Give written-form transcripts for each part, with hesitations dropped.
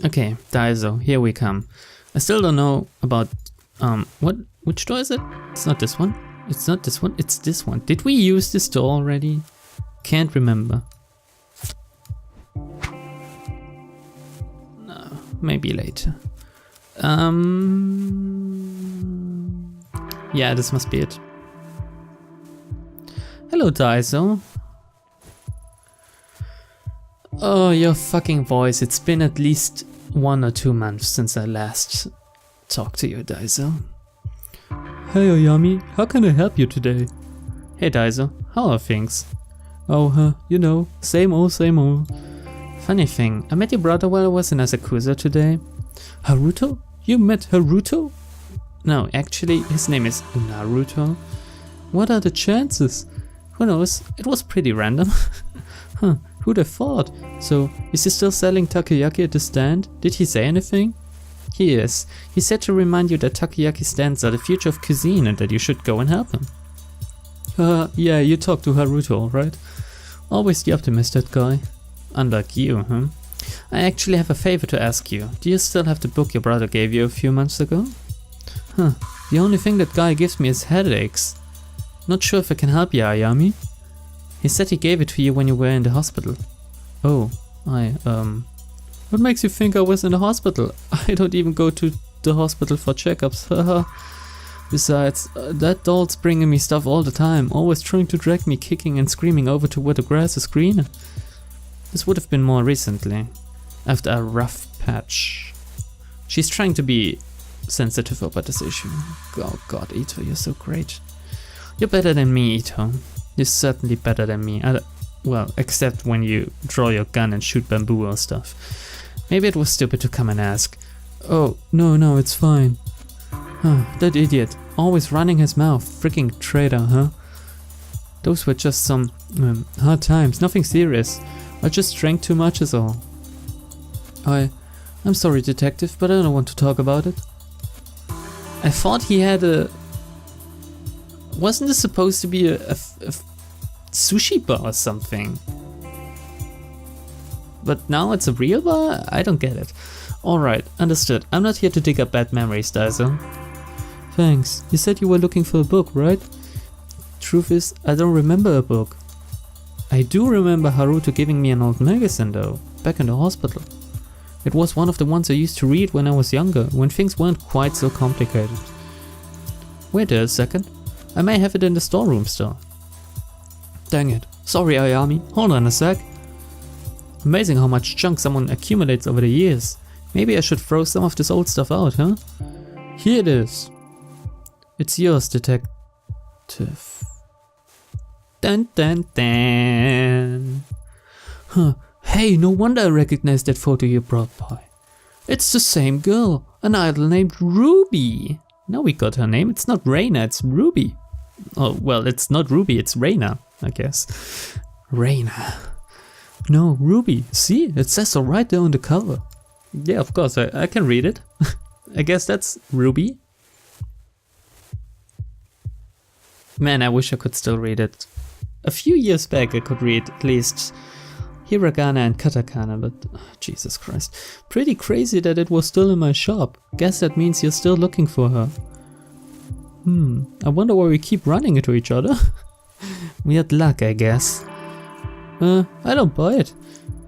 Okay, Daiso, here we come. I still don't know about, which door is it? It's not this one. It's not this one, it's this one. Did we use this door already? Can't remember. No, maybe later. Yeah, this must be it. Hello, Daiso. Oh, your fucking voice. It's been at least 1 or 2 months since I last talked to you, Daiso. Hey, Oyami. How can I help you today? Hey, Daiso. How are things? Oh, you know, same old, same old. Funny thing, I met your brother while I was in Asakusa today. Haruto? You met Haruto? No, actually, his name is Naruto. What are the chances? Who knows? It was pretty random. Huh, who'd have thought? So, is he still selling takoyaki at the stand? Did he say anything? He is. He said to remind you that takoyaki stands are the future of cuisine and that you should go and help him. Yeah, you talked to Haruto, right? Always the optimist, that guy. Unlike you, huh? I actually have a favor to ask you. Do you still have the book your brother gave you a few months ago? Huh, the only thing that guy gives me is headaches. Not sure if I can help you, Ayami. He said he gave it to you when you were in the hospital. Oh, what makes you think I was in the hospital? I don't even go to the hospital for checkups, haha. Besides, that doll's bringing me stuff all the time, always trying to drag me kicking and screaming over to where the grass is greener. This would have been more recently, after a rough patch. She's trying to be sensitive about this issue. Oh god, Ito, you're so great. You're better than me, Ito. You're certainly better than me. Well, except when you draw your gun and shoot bamboo or stuff. Maybe it was stupid to come and ask. Oh, no, it's fine. Huh, that idiot, always running his mouth, freaking traitor, huh? Those were just some hard times, nothing serious. I just drank too much is all. I'm sorry, detective, but I don't want to talk about it. I thought he had a... Wasn't this supposed to be a sushi bar or something? But now it's a real bar? I don't get it. Alright, understood. I'm not here to dig up bad memories, Daiso. Thanks. You said you were looking for a book, right? Truth is, I don't remember a book. I do remember Haruto giving me an old magazine though, back in the hospital. It was one of the ones I used to read when I was younger, when things weren't quite so complicated. Wait a second. I may have it in the storeroom still. Dang it. Sorry, Ayami. Hold on a sec. Amazing how much junk someone accumulates over the years. Maybe I should throw some of this old stuff out, huh? Here it is. It's yours, detective. Dun dun dun. Huh. Hey, no wonder I recognize that photo you brought by. It's the same girl, an idol named Ruby. Now we got her name. It's not Reina, it's Ruby. Oh, well, it's not Ruby, it's Reina, I guess. Reina. No, Ruby. See, it says so right there on the cover. Yeah, of course, I can read it. I guess that's Ruby. Man, I wish I could still read it. A few years back I could read at least hiragana and katakana, but Jesus Christ. Pretty crazy that it was still in my shop. Guess that means you're still looking for her. I wonder why we keep running into each other. Weird luck, I guess. I don't buy it.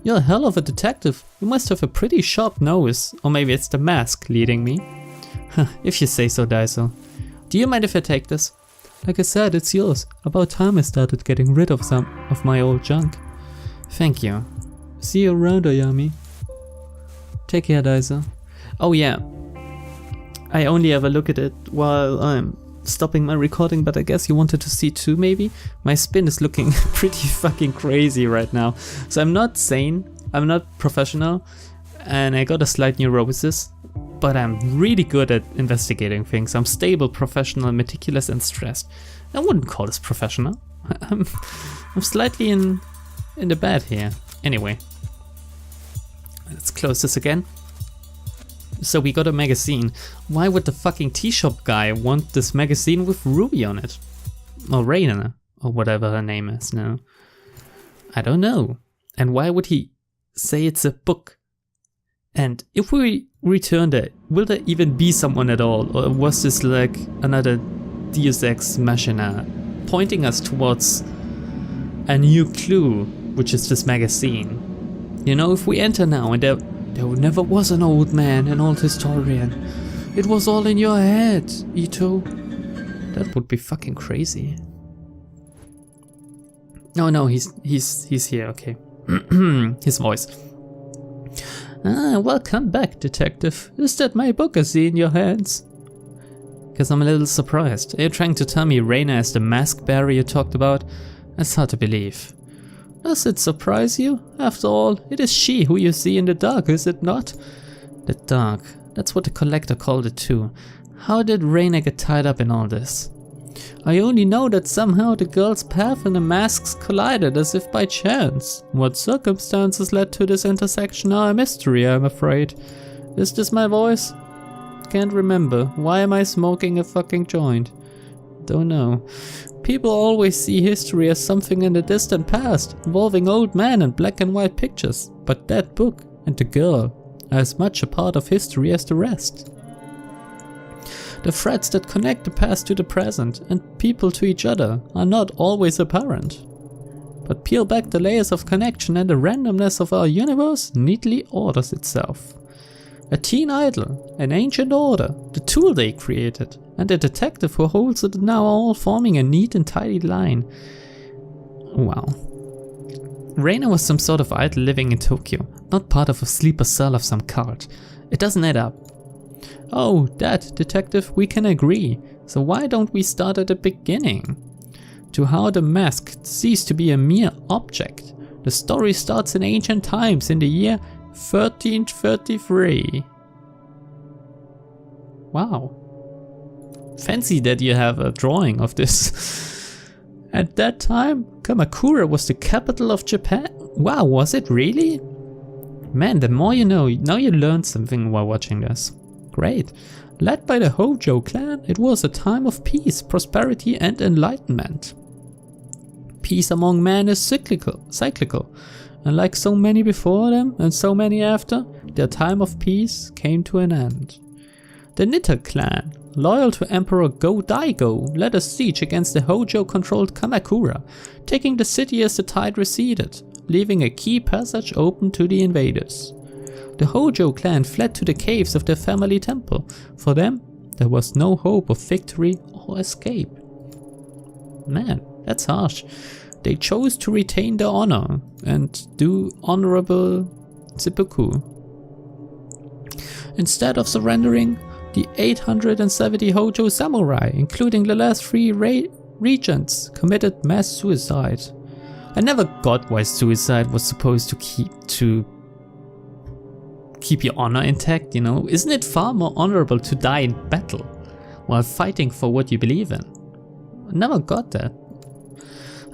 You're a hell of a detective. You must have a pretty sharp nose. Or maybe it's the mask leading me. If you say so, Daiso. Do you mind if I take this? Like I said, it's yours. About time I started getting rid of some of my old junk. Thank you. See you around, Ayami. Take care, Daiso. Oh yeah. I only ever look at it while I'm stopping my recording, but I guess you wanted to see too, maybe? My spin is looking pretty fucking crazy right now. So I'm not sane, I'm not professional, and I got a slight neurosis, but I'm really good at investigating things. I'm stable, professional, meticulous, and stressed. I wouldn't call this professional. I'm slightly in the bad here. Anyway, let's close this again. So we got a magazine. Why would the fucking tea shop guy want this magazine with Ruby on it? Or Reina, or whatever her name is now. I don't know. And why would he say it's a book? And if we return there, will there even be someone at all? Or was this like another Deus Ex Machina pointing us towards a new clue, which is this magazine? You know, if we enter now and there never was an old man, an old historian. It was all in your head, Ito. That would be fucking crazy. No, he's here, okay. His voice. Welcome back, detective. Is that my book I see in your hands? Guess I'm a little surprised. Are you trying to tell me Raina is the mask bearer you talked about? That's hard to believe. Does it surprise you? After all, it is she who you see in the dark, is it not? The dark. That's what the collector called it too. How did Raina get tied up in all this? I only know that somehow the girl's path and the masks collided as if by chance. What circumstances led to this intersection are a mystery, I'm afraid. Is this my voice? Can't remember. Why am I smoking a fucking joint? Don't know. People always see history as something in the distant past, involving old men and black and white pictures. But that book and the girl are as much a part of history as the rest. The threads that connect the past to the present and people to each other are not always apparent. But peel back the layers of connection and the randomness of our universe neatly orders itself. A teen idol, an ancient order, the tool they created, and a detective who holds it now all forming a neat and tidy line. Wow. Raina was some sort of idol living in Tokyo, not part of a sleeper cell of some cult. It doesn't add up. Oh, that, detective, we can agree. So why don't we start at the beginning? To how the mask ceased to be a mere object. The story starts in ancient times in the year 1333. Wow. Fancy that you have a drawing of this. At that time, Kamakura was the capital of Japan. Wow, was it really? Man, the more you know, now you learned something while watching this. Great. Led by the Hojo clan, it was a time of peace, prosperity and enlightenment. Peace among men is cyclical, and like so many before them and so many after, their time of peace came to an end. The Nitta clan, loyal to Emperor Go-Daigo, led a siege against the Hojo-controlled Kamakura, taking the city as the tide receded, leaving a key passage open to the invaders. The Hojo clan fled to the caves of their family temple. For them, there was no hope of victory or escape. Man, that's harsh. They chose to retain their honor and do honorable seppuku. Instead of surrendering, the 870 Hojo samurai, including the last three regents, committed mass suicide. I never got why suicide was supposed to keep your honor intact, you know? Isn't it far more honorable to die in battle while fighting for what you believe in? I never got that.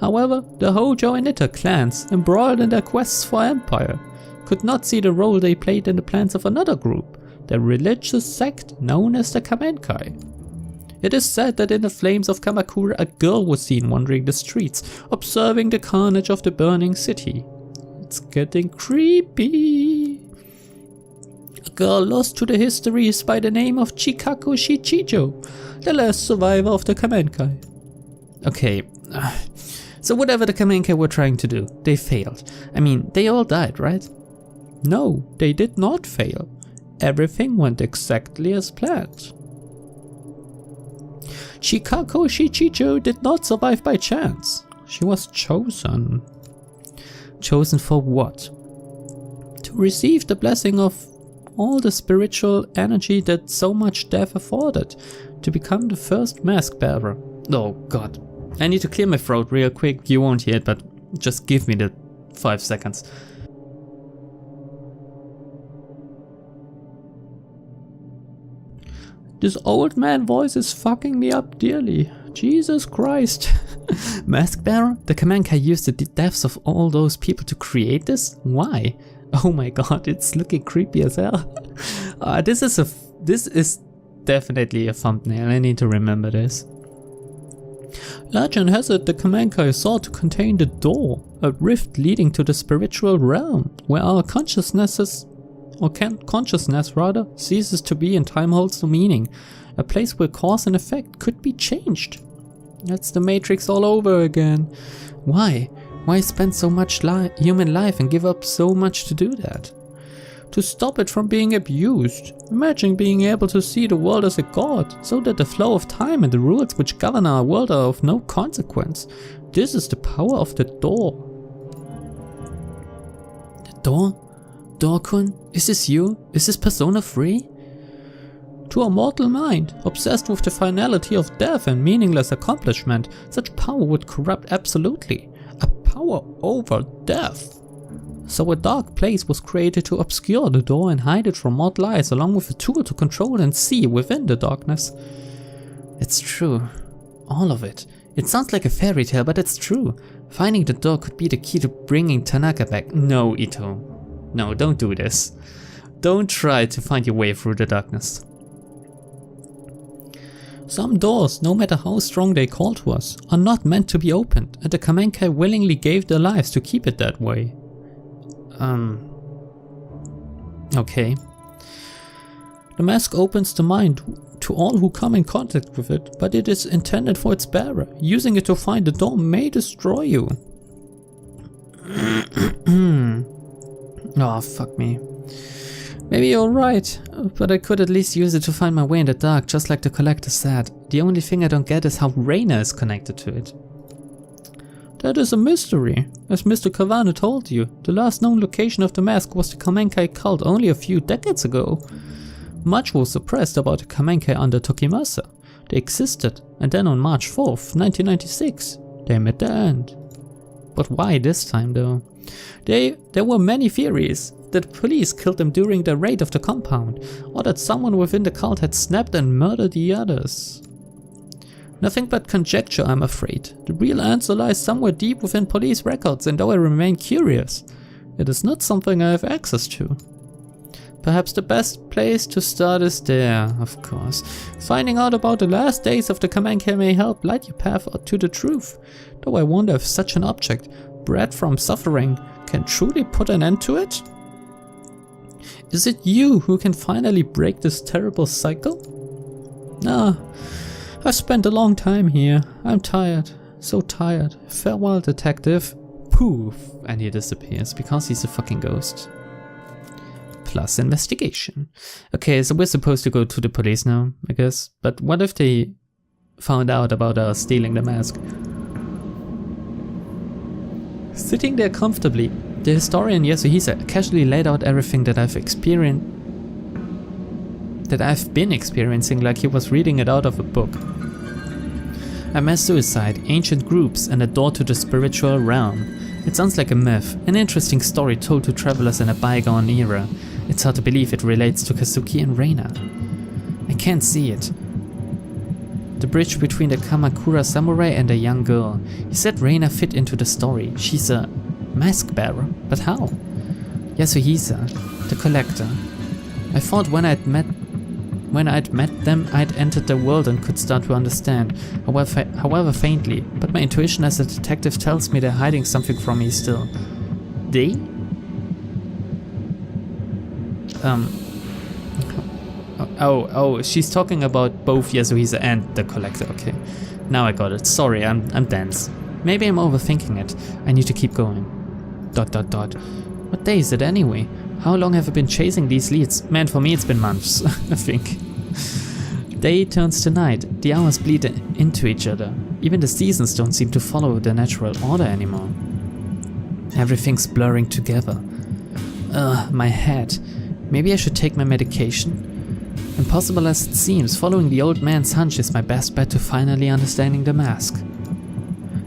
However, the Hojo and Nitta clans, embroiled in their quests for empire, could not see the role they played in the plans of another group, the religious sect known as the Kamenkai. It is said that in the flames of Kamakura a girl was seen wandering the streets, observing the carnage of the burning city. It's getting creepy. A girl lost to the histories by the name of Chikako Shichijo, the last survivor of the Kamenkai. Okay, so whatever the Kamenkai were trying to do, they failed. I mean, they all died, right? No, they did not fail. Everything went exactly as planned. Chikako Shichijo did not survive by chance. She was chosen. Chosen for what? To receive the blessing of all the spiritual energy that so much death afforded, to become the first mask bearer. Oh god. I need to clear my throat real quick. You won't hear it, but just give me the 5 seconds. This old man voice is fucking me up dearly. Jesus Christ. Mask bearer? The Kamenkai used the deaths of all those people to create this? Why? Oh my god, it's looking creepy as hell. This is definitely a thumbnail. I need to remember this. Legend has it the Kamenkai sought to contain the door, a rift leading to the spiritual realm, where our consciousnesses or consciousness rather, ceases to be and time holds no meaning. A place where cause and effect could be changed. That's the Matrix all over again. Why? Why spend so much human life and give up so much to do that? To stop it from being abused. Imagine being able to see the world as a god, so that the flow of time and the rules which govern our world are of no consequence. This is the power of the door. The door? Door-kun? Is this you? Is this persona free? To a mortal mind, obsessed with the finality of death and meaningless accomplishment, such power would corrupt absolutely. A power over death. So a dark place was created to obscure the door and hide it from mortal eyes, along with a tool to control and see within the darkness. It's true. All of it. It sounds like a fairy tale, but it's true. Finding the door could be the key to bringing Tanaka back. No, Ito. No, don't do this. Don't try to find your way through the darkness. Some doors, no matter how strong they call to us, are not meant to be opened, and the Kamenkai willingly gave their lives to keep it that way. Okay. The mask opens the mind to all who come in contact with it, but it is intended for its bearer. Using it to find the door may destroy you. Oh, fuck me. Maybe you're right, but I could at least use it to find my way in the dark, just like the collector said. The only thing I don't get is how Reina is connected to it. That is a mystery. As Mr. Kawane told you, the last known location of the mask was the Kamenkai cult only a few decades ago. Much was suppressed about the Kamenkai under Tokimasa. They existed, and then on March 4th, 1996, they met their end. But why this time though? There were many theories. That the police killed them during the raid of the compound, or that someone within the cult had snapped and murdered the others. Nothing but conjecture, I'm afraid. The real answer lies somewhere deep within police records, and though I remain curious, it is not something I have access to. Perhaps the best place to start is there, of course. Finding out about the last days of the Kamenkai may help light your path to the truth, though I wonder if such an object, bred from suffering, can truly put an end to it? Is it you who can finally break this terrible cycle? I've spent a long time here. I'm tired. So tired. Farewell, detective. Poof. And he disappears because he's a fucking ghost. Plus investigation. Okay, so we're supposed to go to the police now, I guess. But what if they found out about us stealing the mask? Sitting there comfortably, the historian Yasuhisa casually laid out everything that I've been experiencing, like he was reading it out of a book. A mass suicide, ancient groups, and a door to the spiritual realm. It sounds like a myth, an interesting story told to travelers in a bygone era. It's hard to believe it relates to Kazuki and Reina. I can't see it. The bridge between the Kamakura samurai and a young girl. He said Reina fit into the story. She's a mask bearer, but how? Yasuhisa, the collector. I thought when I'd met them, I'd entered their world and could start to understand, however faintly, but my intuition as a detective tells me they're hiding something from me still. They? Oh, she's talking about both Yasuhisa and the collector, okay. Now I got it. Sorry, I'm dense. Maybe I'm overthinking it. I need to keep going. ... What day is it anyway? How long have I been chasing these leads? Man, for me it's been months, I think. Day turns to night. The hours bleed into each other. Even the seasons don't seem to follow their natural order anymore. Everything's blurring together. My head. Maybe I should take my medication? Impossible as it seems, following the old man's hunch is my best bet to finally understanding the mask.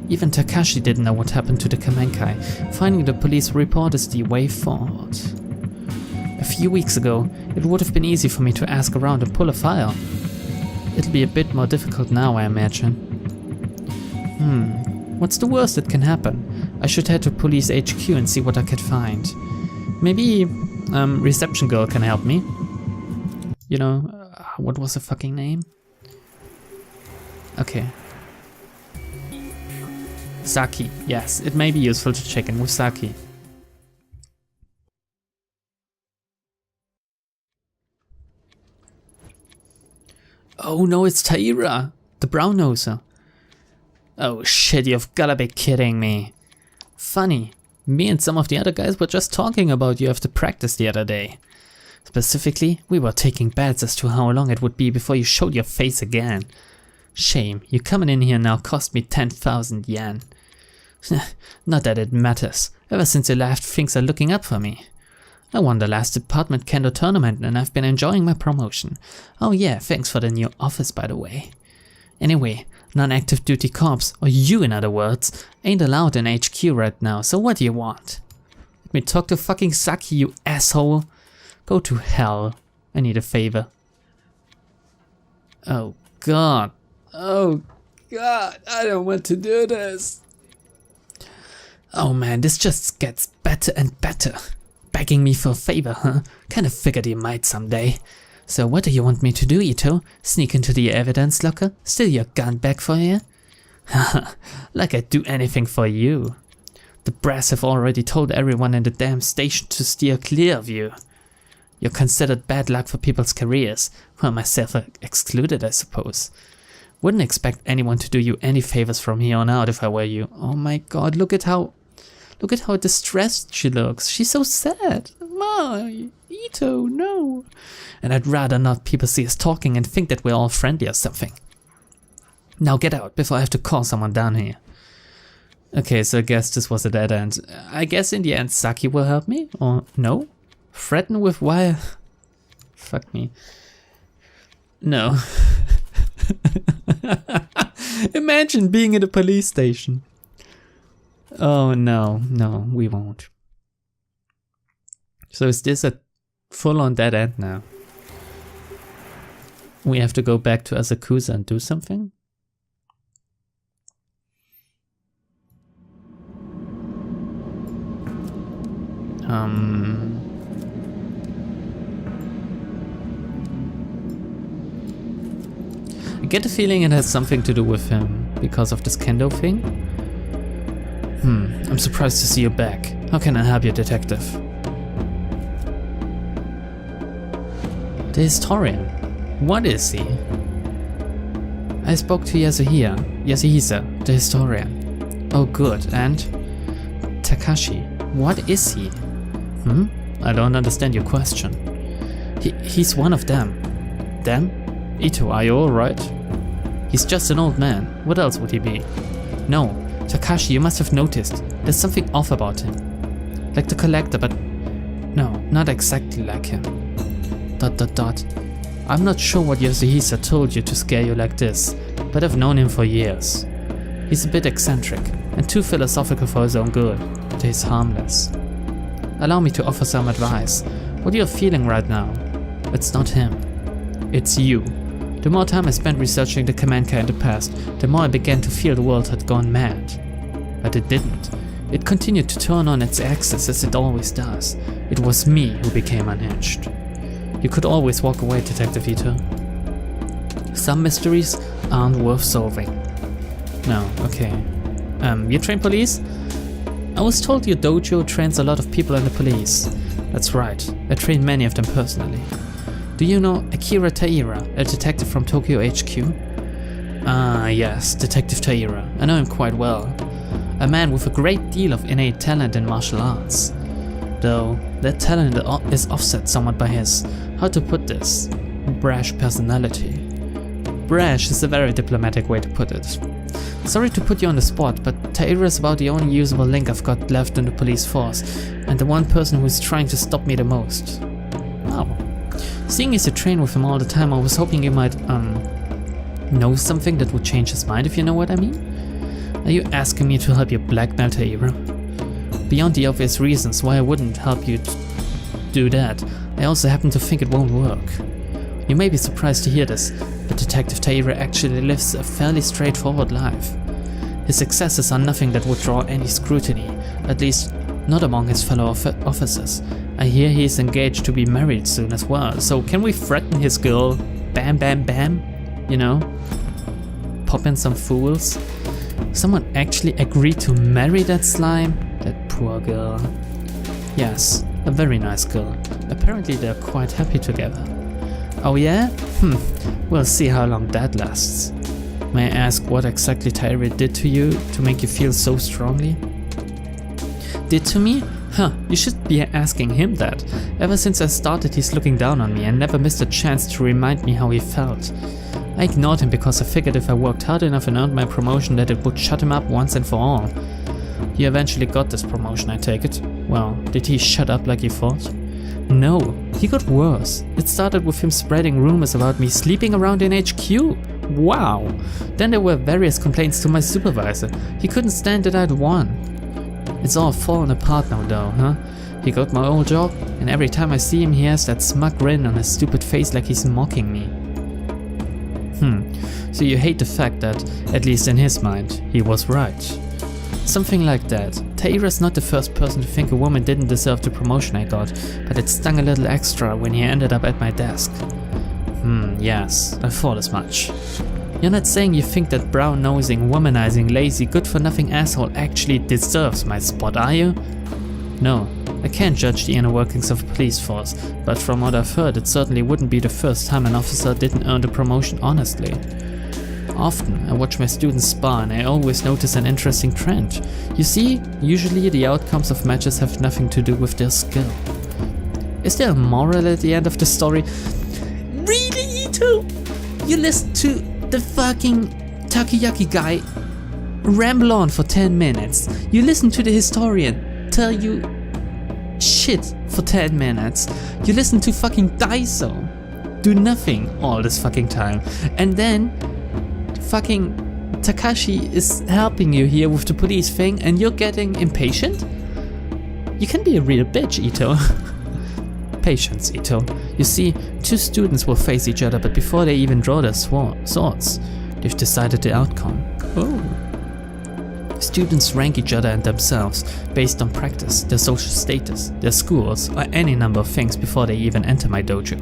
Even Takashi didn't know what happened to the Kamenkai. Finding the police report is the way forward. A few weeks ago, it would have been easy for me to ask around and pull a file. It'll be a bit more difficult now, I imagine. What's the worst that can happen? I should head to police HQ and see what I could find. Maybe, reception girl can help me. You know, what was the fucking name? Okay. Saki, yes, it may be useful to check in with Saki. Oh no, it's Taira, the brown-noser. Oh shit, you've gotta be kidding me. Funny, me and some of the other guys were just talking about you after practice the other day. Specifically, we were taking bets as to how long it would be before you showed your face again. Shame, you coming in here now cost me 10,000 yen. Not that it matters, ever since you left things are looking up for me. I won the last department kendo tournament and I've been enjoying my promotion. Oh yeah, thanks for the new office by the way. Anyway, non-active duty corps, or you in other words, ain't allowed in HQ right now, so what do you want? Let me talk to fucking Saki, you asshole. Go to hell. I need a favor. Oh god. Oh god, I don't want to do this. Oh man, this just gets better and better. Begging me for a favor, huh? Kinda figured you might someday. So what do you want me to do, Ito? Sneak into the evidence locker? Steal your gun back for you? Haha, like I'd do anything for you. The brass have already told everyone in the damn station to steer clear of you. You're considered bad luck for people's careers, well, myself excluded, I suppose. Wouldn't expect anyone to do you any favors from here on out if I were you. Oh my god, look at how distressed she looks. She's so sad. My, Ito, no. And I'd rather not people see us talking and think that we're all friendly or something. Now get out before I have to call someone down here. Okay, so I guess this was a dead end. I guess in the end Saki will help me? Or no? Threaten with wire? Fuck me. No. Imagine being in a police station. Oh no, no, we won't. So is this a full-on dead end now? We have to go back to Asakusa and do something? I get the feeling it has something to do with him because of this kendo thing. I'm surprised to see you back. How can I help you, detective? The historian. What is he? I spoke to Yasuhisa, the historian. Oh good, and? Takashi. What is he? I don't understand your question. He's one of them. Them? Ito, are you alright? He's just an old man. What else would he be? No, Takashi, you must have noticed. There's something off about him. Like the collector, but no, not exactly like him. ... I'm not sure what Yasuhisa told you to scare you like this, but I've known him for years. He's a bit eccentric and too philosophical for his own good, but he's harmless. Allow me to offer some advice. What you're feeling right now, it's not him. It's you. The more time I spent researching the command car in the past, the more I began to feel the world had gone mad. But it didn't. It continued to turn on its axis as it always does. It was me who became unhinged. You could always walk away, Detective Ito. Some mysteries aren't worth solving. No, okay. You train police? I was told your dojo trains a lot of people in the police. That's right, I train many of them personally. Do you know Akira Taira, a detective from Tokyo HQ? Ah, yes, Detective Taira. I know him quite well. A man with a great deal of innate talent in martial arts. Though, that talent is offset somewhat by his, how to put this, brash personality. Brash is a very diplomatic way to put it. Sorry to put you on the spot, but Taira is about the only usable link I've got left in the police force, and the one person who is trying to stop me the most. Oh. Seeing as you train with him all the time, I was hoping you might, know something that would change his mind, if you know what I mean? Are you asking me to help you blackmail Taira? Beyond the obvious reasons why I wouldn't help you do that, I also happen to think it won't work. You may be surprised to hear this, but Detective Taira actually lives a fairly straightforward life. His successes are nothing that would draw any scrutiny, at least not among his fellow officers. I hear he is engaged to be married soon as well, so can we threaten his girl? Bam bam bam? You know? Pop in some fools? Someone actually agreed to marry that slime? That poor girl. Yes, a very nice girl. Apparently they're quite happy together. Oh yeah? We'll see how long that lasts. May I ask what exactly Taira did to you to make you feel so strongly? Did to me? Huh, you should be asking him that. Ever since I started, he's looking down on me and never missed a chance to remind me how he felt. I ignored him because I figured if I worked hard enough and earned my promotion that it would shut him up once and for all. He eventually got this promotion, I take it. Well, did he shut up like you thought? No, he got worse. It started with him spreading rumors about me sleeping around in HQ. Wow! Then there were various complaints to my supervisor. He couldn't stand that I'd won. It's all fallen apart now though, huh? He got my old job, and every time I see him he has that smug grin on his stupid face like he's mocking me. So you hate the fact that, at least in his mind, he was right. Something like that. Taira's not the first person to think a woman didn't deserve the promotion I got, but it stung a little extra when he ended up at my desk. Yes, I thought as much. You're not saying you think that brown-nosing, womanizing, lazy, good-for-nothing asshole actually deserves my spot, are you? No, I can't judge the inner workings of a police force, but from what I've heard it certainly wouldn't be the first time an officer didn't earn the promotion honestly. Often I watch my students spar and I always notice an interesting trend. You see, usually the outcomes of matches have nothing to do with their skill. Is there a moral at the end of the story? Really, Ito? You listen to the fucking takoyaki guy ramble on for 10 minutes. You listen to the historian tell you shit for 10 minutes. You listen to fucking Daiso do nothing all this fucking time. And then fucking Takashi is helping you here with the police thing and you're getting impatient? You can be a real bitch, Ito. Patience, Ito. You see, two students will face each other, but before they even draw their swords, they've decided the outcome. Oh. Students rank each other and themselves based on practice, their social status, their schools, or any number of things before they even enter my dojo.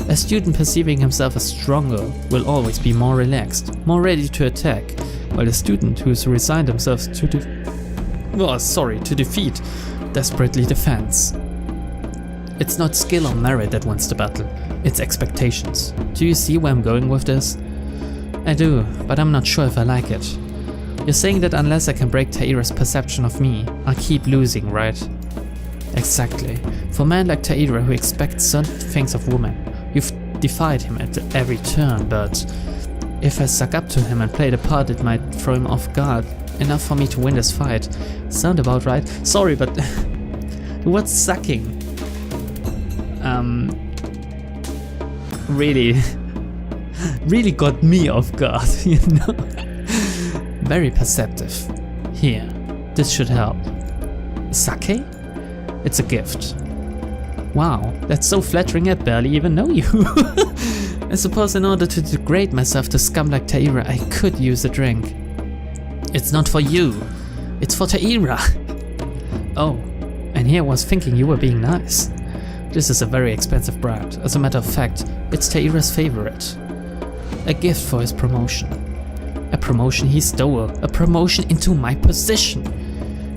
A student perceiving himself as stronger will always be more relaxed, more ready to attack, while a student who's resigned themselves to defeat desperately defends. It's not skill or merit that wins the battle, it's expectations. Do you see where I'm going with this? I do, but I'm not sure if I like it. You're saying that unless I can break Taira's perception of me, I'll keep losing, right? Exactly. For a man like Taira who expects certain things of women, you've defied him at every turn, but if I suck up to him and play the part it might throw him off guard, enough for me to win this fight. Sound about right? Sorry, but what's sucking? Really got me off guard, you know? Very perceptive. Here, this should help. Sake? It's a gift. Wow, that's so flattering I barely even know you. I suppose in order to degrade myself to scum like Taira, I could use a drink. It's not for you, it's for Taira. Oh, and here I was thinking you were being nice. This is a very expensive brand. As a matter of fact, it's Taira's favorite. A gift for his promotion. A promotion he stole. A promotion into my position.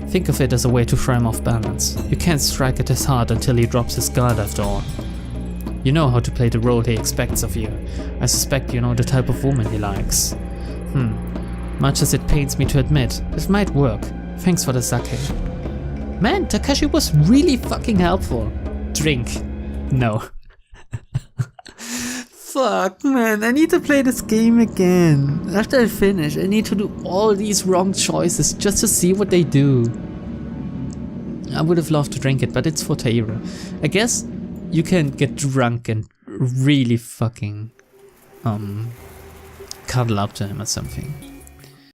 Think of it as a way to throw him off balance. You can't strike at his heart until he drops his guard after all. You know how to play the role he expects of you. I suspect you know the type of woman he likes. Much as it pains me to admit, this might work. Thanks for the sake. Man, Takashi was really fucking helpful. Drink. No. Fuck, man, I need to play this game again. After I finish, I need to do all these wrong choices just to see what they do. I would have loved to drink it, but it's for Taira. I guess you can get drunk and really fucking cuddle up to him or something.